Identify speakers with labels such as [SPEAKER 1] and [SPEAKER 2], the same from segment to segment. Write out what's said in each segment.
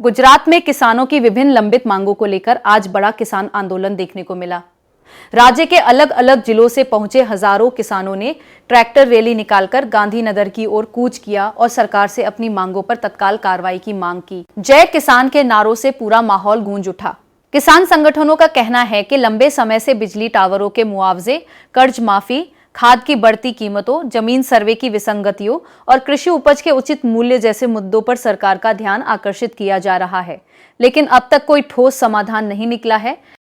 [SPEAKER 1] गुजरात में किसानों की विभिन्न लंबित मांगों को लेकर आज बड़ा किसान आंदोलन देखने को मिला। राज्य के अलग अलग जिलों से पहुंचे हजारों किसानों ने ट्रैक्टर रैली निकालकर गांधीनगर की ओर कूच किया और सरकार से अपनी मांगों पर तत्काल कार्रवाई की मांग की। जय किसान के नारों से पूरा माहौल गूंज उठा। किसान संगठनों का कहना है कि लंबे समय से बिजली टावरों के मुआवजे, कर्ज माफी, खाद की बढ़ती कीमतों, जमीन सर्वे की विसंगतियों और कृषि उपज के उचित मूल्य जैसे मुद्दों पर सरकार का ध्यान आकर्षित किया जा रहा है, लेकिन अब तक कोई ठोस समाधान नहीं निकला है।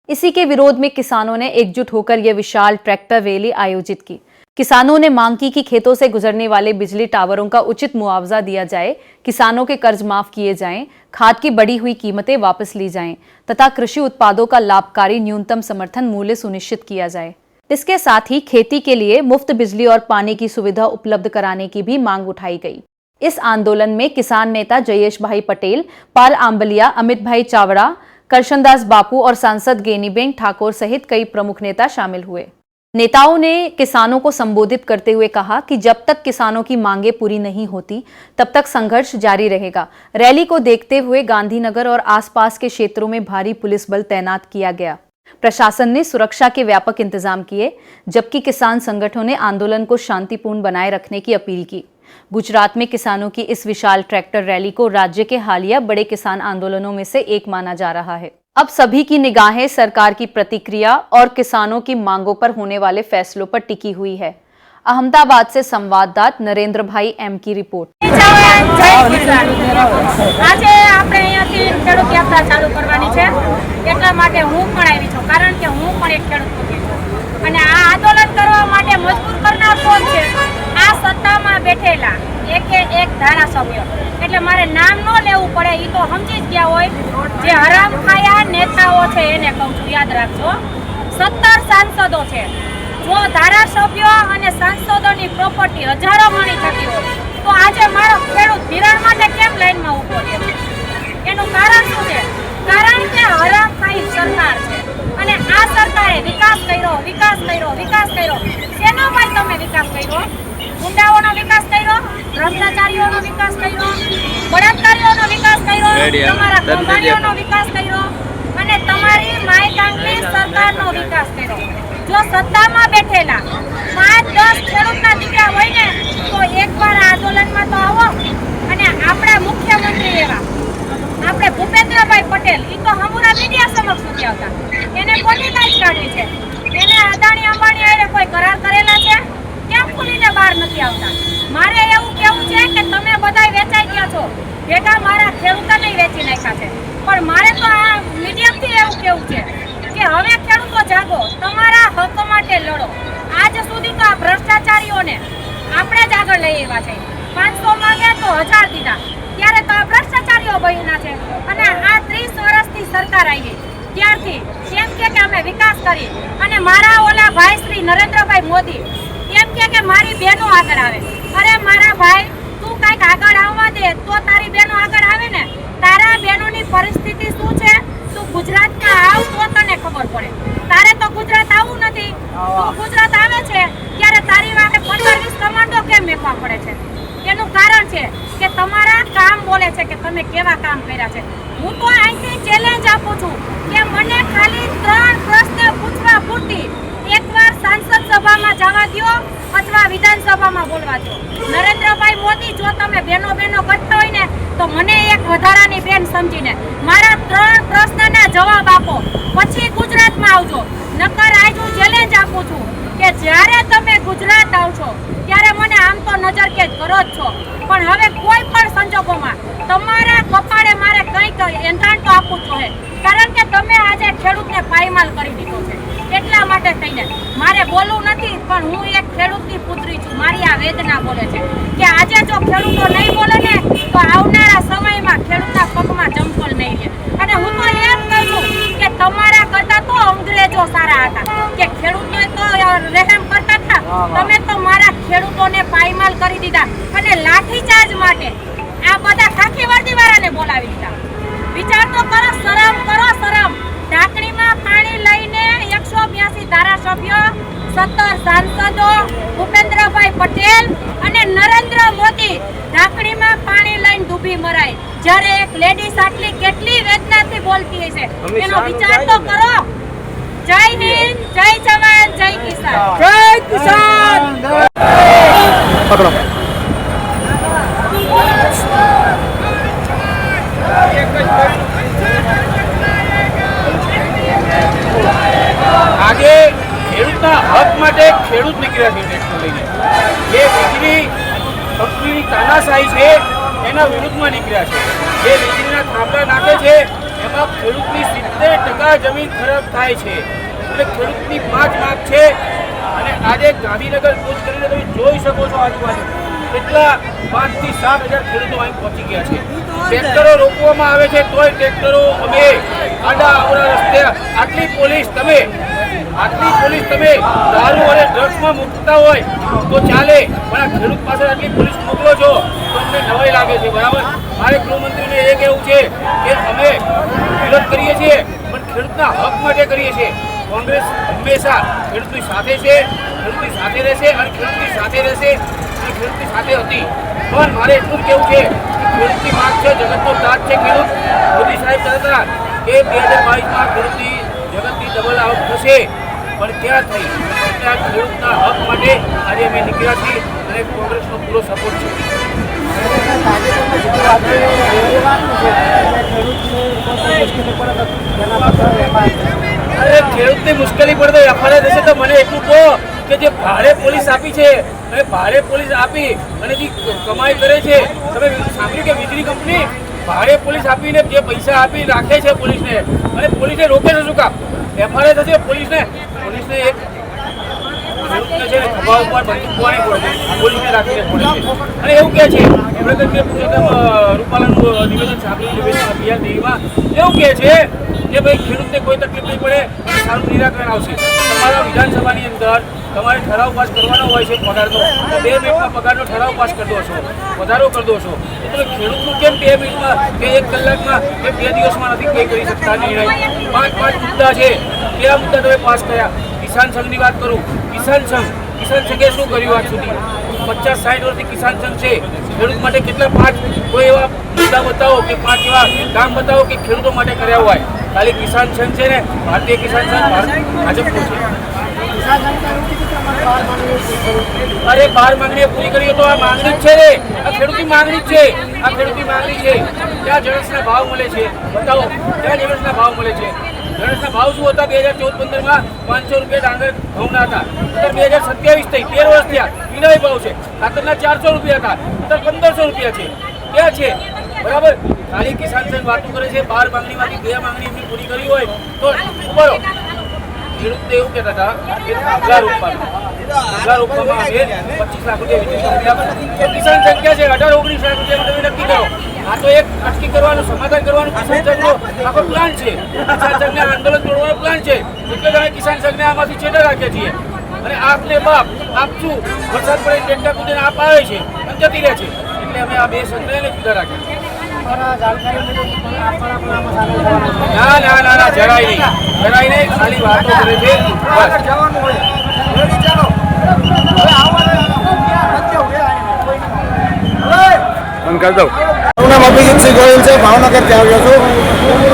[SPEAKER 1] इसी के विरोध में किसानों ने एकजुट होकर यह विशाल ट्रैक्टर रैली आयोजित की। किसानों ने मांग की कि खेतों से गुजरने वाले बिजली टावरों का उचित मुआवजा दिया जाए, किसानों के कर्ज माफ किए जाएं, खाद की बढ़ी हुई कीमतें वापस ली जाएं तथा कृषि उत्पादों का लाभकारी न्यूनतम समर्थन मूल्य सुनिश्चित किया जाए। इसके साथ ही खेती के लिए मुफ्त बिजली और पानी की सुविधा उपलब्ध कराने की भी मांग उठाई गई। इस आंदोलन में किसान नेता जयेश भाई पटेल, पाल आंबलिया, अमित भाई चावड़ा, करशनदास बापू और सांसद गेनीबेन ठाकुर सहित कई प्रमुख नेता शामिल हुए। नेताओं ने किसानों को संबोधित करते हुए कहा कि जब तक किसानों की मांगें पूरी नहीं होती तब तक संघर्ष जारी रहेगा। रैली को देखते हुए गांधीनगर और आसपास के क्षेत्रों में भारी पुलिस बल तैनात किया गया। प्रशासन ने सुरक्षा के व्यापक इंतजाम किए, जबकि किसान संगठनों ने आंदोलन को शांतिपूर्ण बनाए रखने की अपील की। गुजरात में किसानों की इस विशाल ट्रैक्टर रैली को राज्य के हालिया बड़े किसान आंदोलनों में से एक माना जा रहा है। अब सभी की निगाहें सरकार की प्रतिक्रिया और किसानों की मांगों पर होने वाले फैसलों पर टिकी हुई है। अहमदाबाद से संवाददाता नरेंद्र भाई एम की रिपोर्ट।
[SPEAKER 2] એક ધારાસભ્ય એટલે મારે નામ ન લેવું પડે, ઈ તો સમજી જ ગયા હોય, જે હરામ ખાયા નેતાઓ છે એને કહું છું, યાદ રાખજો। 17 સાંસદો છે, જો ધારાસભ્યો અને સાંસદોની પ્રોપર્ટી હજારો ગણી થતી હોય તો આજે મારો ખેડૂત ધિરાણ માટે કેમ લાઈનમાં ઊભો છે? એનું કારણ શું છે? કારણ કે હરામ ખાઈ સરકાર છે અને આ સરકારે વિકાસ કર્યો, શેનો ભાઈ તમે વિકાસ કર્યો? ગુંડાઓનો વિકાસ કર્યો, ભ્રષ્ટાચારીઓનો વિકાસ કર્યો, બળાત્કારીઓનો વિકાસ કર્યો, તમારા કંપનીઓનો વિકાસ કર્યો અને તમારી માયકાંક્ષી સરકારનો વિકાસ કર્યો। જો સત્તામાં બેઠેલા 5-10 ખેડૂતના દીકરા હોય ને તો એકવાર આંદોલનમાં તો આવો અને આપણા મુખ્યમંત્રી એવા આપણે ભૂપેન્દ્રભાઈ પટેલ ઈ તો હમુરા મીડિયા સમક્ષ નથી આવતા, એને કોની લાજ કાઢવી છે? એને અદાણી અંબાણી હારે કોઈ કરાર કરેલા છે? કેમ ખુલીને બહાર નથી આવતા? મારે એવું કેવું છે કે તમે બધાય વેચાઈ ગયા છો, ભેગા મારા ખેડૂતોને વેચી નાખ્યા છે, પણ મારે તો આ મીડિયમથી એવું કેવું છે કે હવે ખેડૂતો જાગો, તમારા હક માટે લડો। આજ સુધી તો આ ભ્રષ્ટાચારીઓને આપણે જ આગળ લઈ આવ્યા છે। 500 માંગ્યા તો 1000 દીધા, ત્યારે તો આ ભ્રષ્ટાચારીઓ બન્યા છે અને આ 30 વર્ષથી સરકાર આવી ત્યારથી કેમ કે અમે વિકાસ કરી અને મારા ઓલા ભાઈ શ્રી નરેન્દ્રભાઈ મોદી એમ કે મારી બહેનો આગળ આવે। અરે મારા ભાઈ, તું કાંઈક આગળ આવવા દે તો તારી બહેનો આગળ આવે ને। તારા બહેનોની પરિસ્થિતિ શું છે? તું ગુજરાતમાં આવ તો તને ખબર પડે। તારે તો ગુજરાત આવવું નથી, તું ગુજરાત આવે છે ત્યારે તારી વાહે 15-20 કમાન્ડો કેમ મેકવા પડે છે? એનું કારણ છે કે તમારા કામ બોલે છે કે તમે કેવા કામ કર્યા છે। હું તો અહીંથી ચેલેન્જ આપું છું કે મને ખાલી 3 પ્રશ્ન પૂછવા પૂરતી એકવાર સાંસદ સભામાં જવા દો અથવા વિધાનસભામાં બોલવા દો। નરેન્દ્રભાઈ મોદી, જો તમે બેનો કરતા હોય ને તો મને એક વધારાની બેન સમજીને મારા 3 પ્રશ્નના જવાબ આપો, પછી ગુજરાતમાં આવજો। નકર આજ હું ચેલેન્જ આપું છું કે જ્યારે તમે ગુજરાત આવશો ત્યારે મને આમ તો નજરકેદ કરો જ છો, પણ હવે કોઈ પણ સંજોગોમાં તમારા કપાળે મારે કંઈક એંધાણ તો આપવું જોઈએ, કારણ કે તમે આજે ખેડૂતને પાયમાલ કરી દીધો છે। એટલા માટે થઈને મારે બોલવું નથી, પણ હું એક ખેડૂતની પુત્રી છું, મારી આ વેદના બોલે છે કે આજે જો ખેડૂતો નહીં બોલે ને તો આવનારા સમયમાં ખેડૂતના પગમાં ચંપલ નહીં રહે। અને હું તો એમ કહું છું કે તમારા કરતા તો અંગ્રેજો સારા હતા કે ખેડૂતોને તો રહેમ કરતા હતા, તમે તો મારા ખેડૂતોને પાયમાલ કરી દીધા અને લાઠીચાર્જ માટે આ બધા ખાખી વર્દીવાળાને બોલાવી દીધા। વિચાર તો કરો, શરમ કરો, શરમ। ઢાંકણીમાં પાણી લઈને 182 ધારાસભ્યો, 17 સાંસદો, ભૂપેન્દ્રભાઈ પટેલ અને નરેન્દ્ર મોદી ઢાંકણીમાં પાણી લઈને ડૂબી મરાય। જ્યારે એક લેડીઝ આટલી કેટલી વેદનાથી બોલતી હશે એનો વિચાર તો કરો. જય હિન્દ, જય જવાન, જય કિસાન.
[SPEAKER 3] જય કિસાન. પકડો.
[SPEAKER 4] આજે ખેડૂતના હક માટે ખેડૂત નીકળ્યા છે ટ્રેક્ટર લઈને. જે વીજળી કંપનીની તાનાશાહી છે એના વિરુદ્ધમાં નીકળ્યા છે. જે વીજળીના થાંભલા નાખે છે એમાં ખેડૂતની 70% જમીન ખરાબ થાય છે. એટલે ખેડૂતની 5 માગ છે. અને આજે ગાંધીનગર કૂચ કરીને તમે જોઈ શકો છો આજુબાજુ કેટલા 5 થી 7 હજાર ખેડૂતો અહીં પહોંચી ગયા છે. ટ્રેક્ટરો રોકવામાં આવે છે તોય ટ્રેક્ટરો અમે આડા અવળા રસ્તે આટલી પોલીસ તમે દારૂ અને ડ્રગ્સમાં મૂકતા હોય તો ચાલે, પણ આ ખેડૂત પાસે આટલી પોલીસ મોકલો છો તો અમને નવાઈ લાગે છે. બરાબર, મારે ગૃહમંત્રીને એ કહેવું છે કે અમે વિરોધ કરીએ છીએ પણ ખેડૂતના હક માટે કરીએ છીએ. કોંગ્રેસ હંમેશા ખેડૂતની સાથે છે, ખેડૂતની સાથે રહેશે અને ખેડૂતની સાથે રહેશે અને ખેડૂતની સાથે હતી. પણ મારે એટલું જ કહેવું છે કે ખેડૂતની માંગ છે, જગતનો તાજ છે ખેડૂત. મોદી સાહેબ કહેતા કે 2022માં ખેડૂતની જગતની ડબલ આવક થશે, પણ ક્યાં થઈ? એટલે આ ખેડૂતના હક માટે આજે અમે નીકળ્યા છીએ અને કોંગ્રેસનો પૂરો સપોર્ટ છે. અરે ખેડૂતની મુશ્કેલી પડે તો એફઆઈઆર થશે તો મને એટલું કહો કે જે ભાડે પોલીસ આપી છે અને ભાડે પોલીસ આપી અને જે કમાઈ કરે છે, તમે સાંભળ્યું કે વીજળી કંપની ભાડે પોલીસ આપીને જે પૈસા આપી રાખે છે પોલીસને અને પોલીસને રોકે છે શું કામ? એફઆઈઆર થશે પોલીસને એક ખેડૂતને છે ને ખભા ઉપર બંદૂક ખોવાની પડે છે, પોલીસને રાખીને પડે છે. અને એવું કહે છે આપણે રૂપાલાનું નિવેદન સાંભળ્યું અભિયાન દેવીમાં એવું કહે છે કે ભાઈ ખેડૂતને કોઈ તકલીફ નહીં પડે અને સારું નિરાકરણ આવશે. તમારા વિધાનસભાની અંદર તમારે ઠરાવ પાસ કરવાનો હોય છે પગારનો, 2 મિનિટમાં પગારનો ઠરાવ પાસ કરી દો છો, વધારો કરી દો છો. તો તમે ખેડૂતનું કેમ 2 મિનિટમાં કે 1 કલાકમાં કે 2 દિવસમાં નથી કંઈ કરી શકતા? નિર્ણય 5 મુદ્દા છે, કયા મુદ્દા તમે પાસ કર્યા? કિસાન સંઘની વાત કરું, કિસાન સંઘે શું કર્યું આજ સુધી? 50-60 વર્ષથી કિસાન સંઘ છે. ખેડૂત માટે કેટલા 5 કોઈ એવા મુદ્દા બતાવો કે 5 એવા કામ બતાવો કે ખેડૂતો માટે કર્યા હોય. ખાલી કિસાન સંઘ છે ને, ભારતીય કિસાન સંઘ ભાજપનું છે. અરે 12 માંગણીઓ પૂરી કરીએ તો આ માંગણી જ છે ને, આ ખેડૂતની માંગણી જ છે, આ ખેડૂતની માંગણી છે. ક્યાં જણસના ભાવ મળે છે બતાવો, ક્યાં જણસના ભાવ મળે છે? જણસના ભાવ શું હતા 2014-15માં? 500 રૂપિયા ડાંગર ઘઉંના હતા. અત્યારે 2027 થઈ, 13 વર્ષ થયા, વિનય ભાવ છે. ખાતરના 400 રૂપિયા હતા, અત્યારે 1500 રૂપિયા છે. ક્યાં છે? બરાબર, ખાલી કિસાન સંઘ વાતો કરે છે. 12 માંગણીમાંથી 2 માંગણી એમની પૂરી કરી હોય તો ઉભરો. ખેડૂતને એવું કહેતા હતા કે થાંભલા રોપવામાં આવે 25 લાખ રૂપિયા કિસાન સંઘ ક્યાં છે? 18-19 લાખ રૂપિયા તમે નક્કી કરો. આ તો એક અટકી કરવાનું, સમાધાન કરવાનું કિસાન સંઘનો આખો પ્લાન છે. કિસાન સંઘને આંદોલન તોડવાનો પ્લાન છે. એટલે તમે કિસાન સંઘને આમાંથી છેડા રાખ્યા છીએ. અને આપને બાપ આપશું, વરસાદ પડે ટેન્ટા કૂદીને આપ આવે છે અને જતી રહે છે. એટલે અમે આ 2 સંઘને જુદા રાખ્યા. ના જરાય નહીં, ખાલી વાતો કરે છે.
[SPEAKER 3] અભિજીતસિંહ ગોહિલ છે, ભાવનગરથી આવ્યો છું.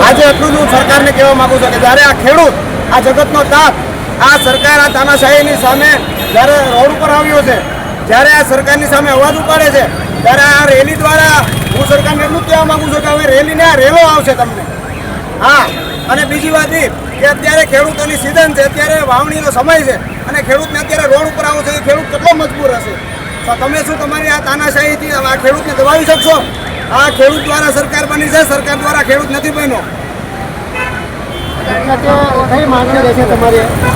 [SPEAKER 3] આજે એટલું જ હું સરકારને કહેવા માંગુ છું કે જ્યારે આ ખેડૂત, આ જગતનો તાત, આ સરકાર આ તાનાશાહીની સામે જ્યારે રોડ ઉપર આવ્યો છે, જ્યારે આ સરકારની સામે અવાજ ઉપાડે છે, ત્યારે આ રેલી દ્વારા હું સરકારને એટલું જ કહેવા માંગુ છું કે હવે રેલીને આ રેલો આવશે તમને. હા, અને બીજી વાત એ કે અત્યારે ખેડૂતોની સિઝન છે, અત્યારે વાવણીનો સમય છે અને ખેડૂતને અત્યારે રોડ ઉપર આવો છે એ ખેડૂત કેટલો મજબૂર હશે. તો તમે શું તમારી આ તાનાશાહીથી આ ખેડૂતને દબાવી શકશો? આ ખેડૂત દ્વારા સરકાર બની છે, સરકાર દ્વારા ખેડૂત નથી બન્યો.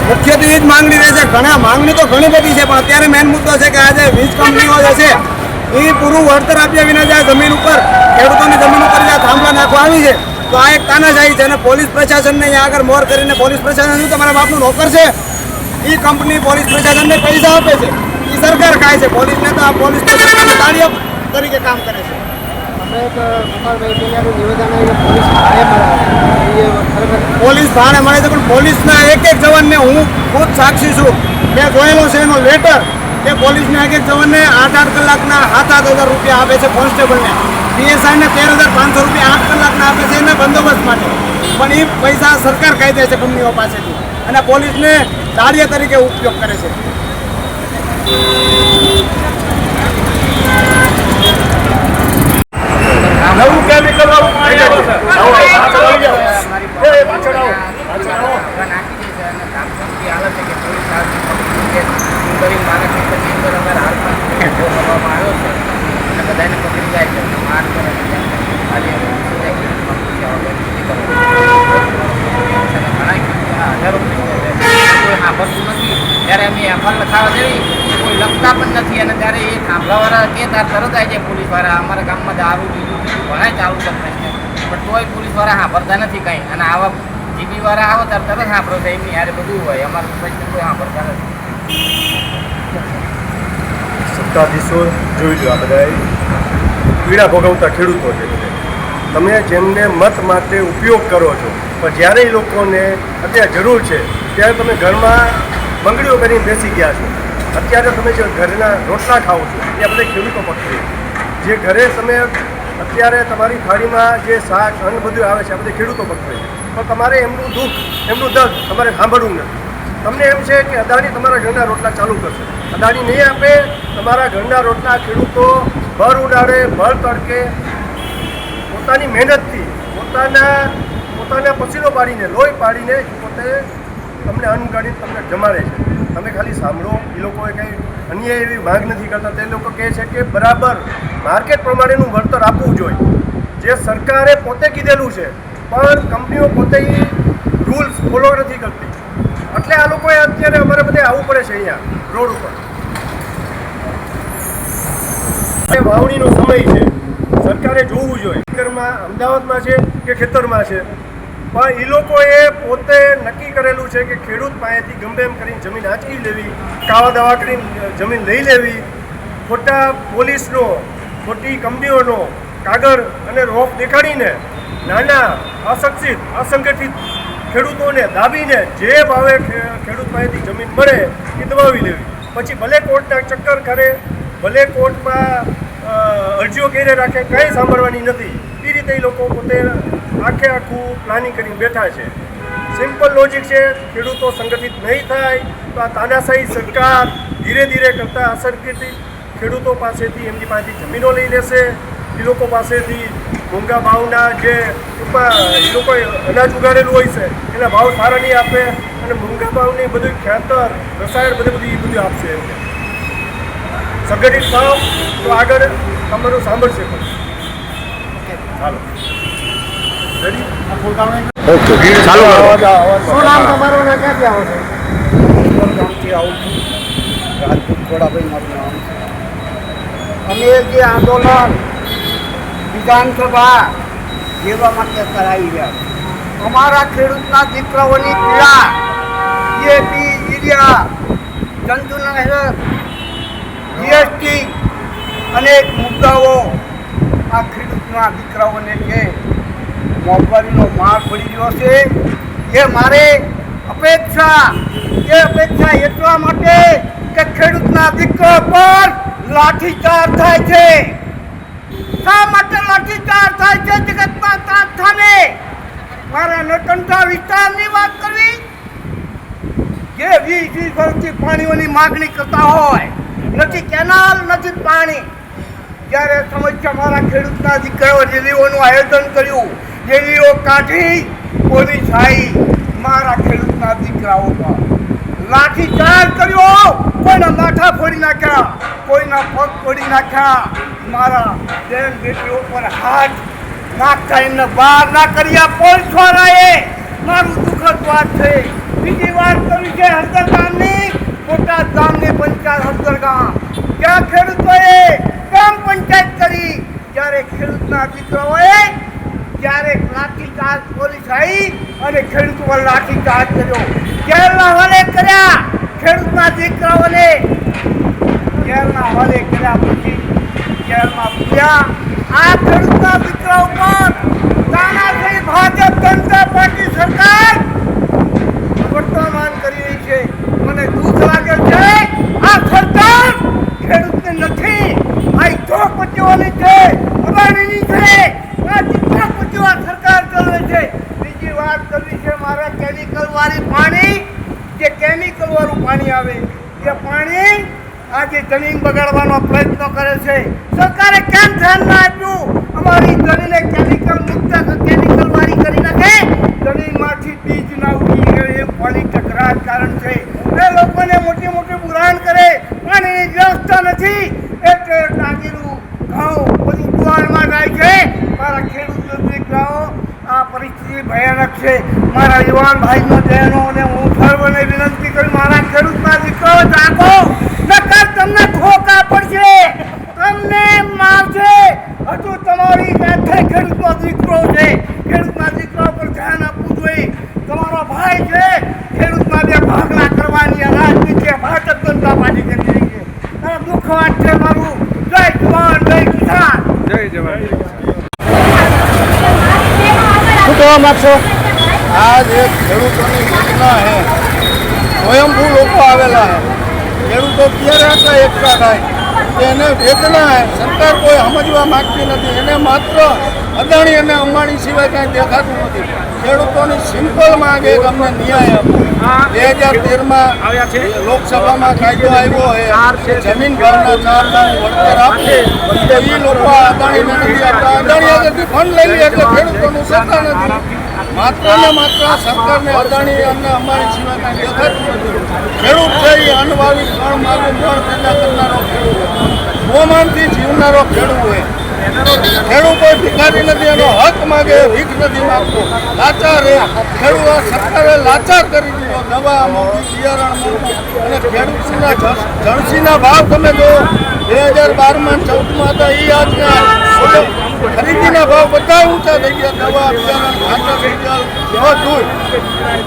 [SPEAKER 3] મુખ્યત્વે એ જ માંગણી રહેશે. માંગણી તો ઘણી બધી છે, પણ અત્યારે મેન મુદ્દો છે કે આજે વીજ કંપનીઓ જે છે એ પૂરું વળતર આપ્યા વિના જે જમીન ઉપર ખેડૂતોની જમીન ઉપર જે થાંભલા નાખવા આવી છે, તો આ એક તાનાશાહી છે. અને પોલીસ પ્રશાસનને અહીંયા આગળ મોર કરીને પોલીસ પ્રશાસન તમારા બાપનું નોકર છે, એ કંપની પોલીસ પ્રશાસનને પૈસા આપે છે, એ સરકાર ખાય છે. પોલીસને તો આ પોલીસ પ્રશાસન તાળીઓ તરીકે કામ કરે છે. પોલીસ ભાડે મળે છે, પણ પોલીસના એક જવાનને હું ખુદ સાક્ષી છું કે જોયેલો છે એનો લેટર કે પોલીસના એક જવાનને 8 કલાકના 7,000 રૂપિયા આપે છે કોન્સ્ટેબલને. પીએસઆઈને 13,500 રૂપિયા 8 કલાકના આપે છે એના બંદોબસ્ત માટે, પણ એ પૈસા સરકાર કાઢે છે કંપનીઓ પાસેથી અને પોલીસને દાળિયા તરીકે ઉપયોગ કરે છે. નવું કેમિકલ વાળું પાણી આવે છે.
[SPEAKER 5] ત્યારે અમે એફઆર લખાવા જઈ કોઈ લખતા પણ નથી અને ત્યારે એ થાંભલાવાળા કે તાર તરત આવી જાય પોલીસવાળા. અમારા ગામમાં દારૂ બીજું ઘણા ચાલુ છે પ્રશ્ન, પણ તોય પોલીસવાળા સાંભળતા નથી કંઈ. અને આવા જીબીવાળા આવે ત્યારે તરત સાંભળો છે એમની યારે બધું હોય, અમારું પ્રશ્ન કોઈ સાંભળતા નથી.
[SPEAKER 6] સત્તાધીશો જોઈ લો, આ બધા પીડા ભોગવતા ખેડૂતો છે. તમે જેમને મત માટે ઉપયોગ કરો છો, પણ જ્યારે એ લોકોને અત્યારે જરૂર છે ત્યારે તમે ઘરમાં બંગડીઓ કરીને બેસી ગયા છો. અત્યારે તમે જે ઘરના રોટલા ખાઓ છો એ આ બધા ખેડૂતો પકડી, જે ઘરે તમે અત્યારે તમારી થાળીમાં જે શાક અન્ન બધું આવે છે આ બધા ખેડૂતો પકડી, પણ તમારે એમનું દુઃખ એમનું દર્દ તમારે સાંભળવું નથી. તમને એમ છે કે અદાણી તમારા ઘરના રોટલા ચાલુ કરશે, અદાણી નહીં આપે તમારા ઘરના રોટલા. ખેડૂતો ભર ઉડાડે ભર તડકે પોતાની મહેનતથી પોતાના પસીનો પાડીને લોહી પાડીને પોતે તમને અન્ન કાઢીને તમને જમાડે છે. તમે ખાલી સાંભળો, એ લોકોએ કંઈ અન્યાય એવી માંગ નથી કરતા. તે લોકો કહે છે કે બરાબર માર્કેટ પ્રમાણેનું વળતર આપવું જોઈએ, જે સરકારે પોતે કીધેલું છે, પણ કંપનીઓ પોતે એ રૂલ્સ ફોલો નથી કરતી. એટલે આ લોકોએ અત્યારે અમારે બધે આવવું પડે છે અહીંયા રોડ ઉપર. વાવણીનો સમય છે, સરકારે જોવું જોઈએ ખેતરમાં અમદાવાદમાં છે કે ખેતરમાં છે, પણ એ લોકોએ પોતે નક્કી કરેલું છે કે ખેડૂત પાસેથી ગમે એમ કરીને જમીન આંચકી લેવી, કાવા દાવા કરીને જમીન લઈ લેવી, ખોટા પોલીસનો ખોટી કંપનીઓનો કાગળ અને રોપ દેખાડીને નાના અસંગઠિત ખેડૂતોને દાબીને જે ભાવે ખેડૂત પાસેથી જમીન મળે એ દબાવી લેવી. પછી ભલે કોર્ટના ચક્કર કરે, ભલે કોર્ટમાં અરજીઓ કરી રાખે, કંઈ સાંભળવાની નથી. એ રીતે એ લોકો પોતે આખું પ્લાનિંગ કરીને બેઠા છે. સિમ્પલ લોજિક છે, ખેડૂતો સંગઠિત નહીં થાય તો આ તાનાશાહી સરકાર ધીરે ધીરે કરતાં અસંગઠિત ખેડૂતો પાસેથી એમની પાસેથી જમીનો લઈ લેશે. એ લોકો પાસેથી મોંઘા ભાવના જે એ લોકોએ અનાજ ઉગાડેલું હોય છે એના ભાવ સારા નહીં આપે અને મોંઘા ભાવની બધું ખેતર રસાયણ બધું આપશે. એમને સંગઠિત ભાવ તો આગળ તમારું સાંભળશે. ચાલો રેડી, ઓકે ચાલો.
[SPEAKER 3] શું નામ તમારું ને ક્યાંથી આવો છો?
[SPEAKER 7] ગામથી આવું છું, રાજપૂત ખોડાભાઈ મારું નામ છે. અમે જે આંદોલન વિધાનસભા જેવા માટે કરાવી રહ્યા છે, અમારા ખેડૂતના દીકરાઓની પીડા, ડીએપી, યુરિયા, જંતુનાશક, જીએસટી અનેક મુદ્દાઓ આ ખેડૂતના દીકરાઓને જે મોંઘવારીનો માર પડી રહ્યો છે એ મારે અપેક્ષા એટલા માટે કે ખેડૂતના દીકરા પર લાઠીચાર્જ થાય છે. શા માટે લાઠીચાર્જ થાય છે? જગતના તાતખાને મારા નટંટા વિસ્તારની વાત કરવી, જે 20 વર્ષથી પાણીઓની માગણી કરતા હોય, નથી કેનાલ નથી પાણી. જ્યારે સમસ્યા મારા ખેડૂતના દીકરાઓ રેલીઓનું આયોજન કર્યું, રેલીઓ કાઢી પોલીસ આવી મારા ખેડૂતના દીકરાઓ પર લાઠીચાર્જ કર્યો. કોઈના માથા ફોડી નાખ્યા, કોઈના પગ ફોડી નાખ્યા. મારા બેન બેટીઓ પર હાથ નાખતા એમને બહાર ના કર્યા પોલીસવાળાએ. મારું દુઃખદ વાત છે. બીજી વાત કરી છે હળદર ગામની, બોટાદ ગામની પંચાયત હળદર ગામ, ત્યાં ખેડૂતોએ ગ્રામ પંચાયત કરી. જ્યારે ખેડૂતના દીકરાઓએ લાઠીચાર્જ પોલીસ આવી અને ખેડૂતો પર લાઠીચાર્જ કર્યો, જેલના હવાલે કર્યા. ખેડૂતના દીકરાઓને જેલના હવાલે કર્યા, પછી જેલમાં પૂર્યા. આ ખેડૂતના દીકરા ઉપર તાનાશાહી ભાજપ જનતા પાર્ટી સરકાર વર્તમાન કરી રહી છે. મને દુઃખ લાગે છે. આ સરકાર ખેડૂતને નથી, આ ઉદ્યોગપતિઓની છે, અદાણીની છે. મોકલવે છે. બીજી વાત કરવી છે મારે કેમિકલ વાળી પાણી, જે કેમિકલ વાળું પાણી આવે એ પાણી આજે જમીન બગાડવાનો પ્રયત્ન કરે છે. સરકારે કેમ ધ્યાન ના આપ્યું? અમારી જમીને કેમિકલ મુક્ત કેમિકલ વાળી કરી નાખે, જમીનમાંથી બીજ ના ઉગી ગયે એવું પાણી ટકરાર કારણ છે. એ લોકોને મોટી મોટી બુરાણ કરે, પાણીની વ્યવસ્થા નથી એટલે ટાંગીનું ઘઉં બધું ડુવાળમાં જાય છે. મારા ખેડૂત દીકરાઓ આ પરિસ્થિતિ ભયાનક છે. મારા યુવાન ભાઈનો બહેનો અને હું સર્વને વિનંતી કરું, મારા ખેડૂતના દીકરાઓ જાગો, નકર તમને ધોકા પડશે, તમને મારશે. હજુ તમારી સાથે ખેડૂતનો દીકરો છે, ખેડૂતના દીકરા પર ધ્યાન આપવું જોઈએ. તમારો ભાઈ છે, ખેડૂતના બે ભાગલા કરવાની આ રાજનીતિ ભારતીય જનતા પાર્ટી કરી રહી છે. આ દુઃખ વાત છે મારું. જય જવાન જય કિસાન.
[SPEAKER 3] શું કહેવા માંગશો? આ જે ખેડૂતોની યોજના છે, સ્વયંભૂ લોકો આવેલા છે, ખેડૂતો ક્યારે આટલા એકઠા થાય કે એને વેદના છે, સરકાર કોઈ સમજવા માંગતી નથી. એને માત્ર અદાણી અને અંબાણી સિવાય કાંઈ દેખાતું નથી. ખેડૂતોની સિમ્પલ માંગ એક અમને ન્યાય આપો. 2013માં લોકસભામાં કાયદો આવ્યો છે જમીન ભાવના 4 લાખ વળતર આપે, તો એ લોકો અદાણીને નથી આપતા. અદાણી આગળથી ફંડ લઈ લે એટલે ખેડૂતોનું સત્તા નથી. માત્ર ને માત્ર સરકારને અદાણી અને અંબાણી સિવાય કાંઈ દેખાતું નથી. ખેડૂત છે એ અનવાવી કણ માગું મણ પેદા કરનારો ખેડૂત, ગોમાંથી જીવનારો ખેડૂત હોય. ખેડૂત કોઈ ભિખારી નથી, એનો હક માગે, ભીખ નથી માગતો. લાચાર ખેડૂત સરકારે લાચાર કરી દીધો. દવા મોંઘી, બિયારણ મોંઘું, અને ખેડૂતના જણસીના ભાવ તમે જો 2012માં 14માં હતા એ આજના ખરીદીના ભાવ બધા ઊંચા થઈ ગયા. દવા, બિયારણ, ખાતર, ડીઝલ બધું.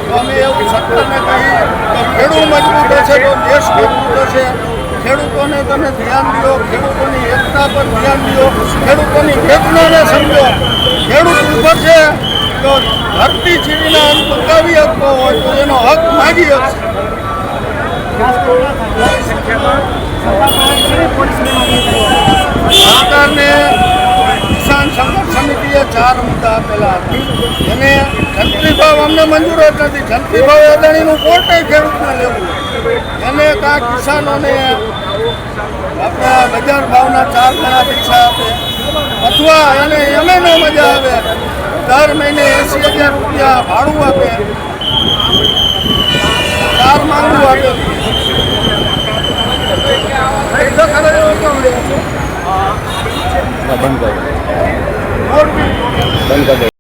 [SPEAKER 3] તો અમે એવું સરકારને કહી કે ખેડૂત મજબૂત હશે તો દેશ મજબૂત હશે. ખેડૂતોને તમે ધ્યાન દો, ખેડૂતોની એકતા પર ધ્યાન દો, ખેડૂતોની વેદનાને સમજો. ખેડૂત ઉભો છે તો ધરતી છીણીને અન્ન પકાવી શકતો હોય તો એનો હક માગી શકશે. સરકારને કિસાન સંઘર્ષ સમિતિએ 4 મુદ્દા આપેલા હતા. એને જંત્રી ભાવ અમને મંજૂર જ નથી. જંત્રી ભાવ અદાણીનું કોર્ટે ખેડૂતને લેવું. એને કાં કિસાનોને આપણે બજાર ભાવના 4 ગણા પૈસા આપે, અથવા એને એમે ન મજા આવે દર મહિને 80,000 રૂપિયા ભાડું આપે, 4 માંગવું આપે. બંધ કરી